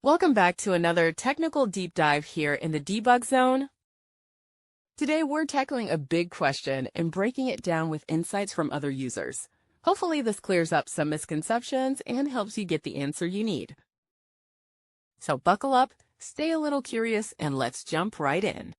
Welcome back to another technical deep dive here in the debug zone. Today we're tackling a big question and breaking it down with insights from other users. Hopefully this clears up some misconceptions and helps you get the answer you need. So buckle up, stay a little curious, and let's jump right in.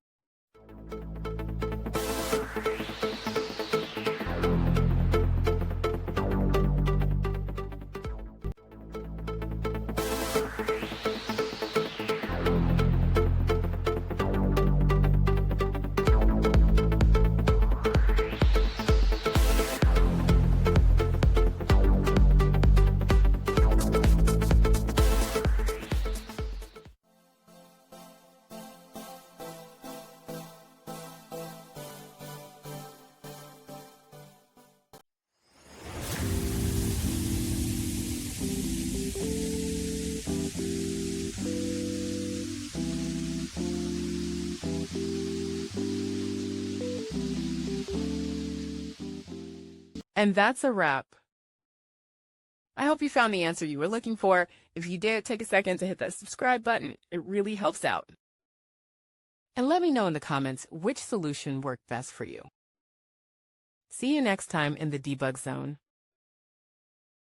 And that's a wrap. I hope you found the answer you were looking for. If you did, take a second to hit that subscribe button. It really helps out. And let me know in the comments which solution worked best for you. See you next time in the debug zone.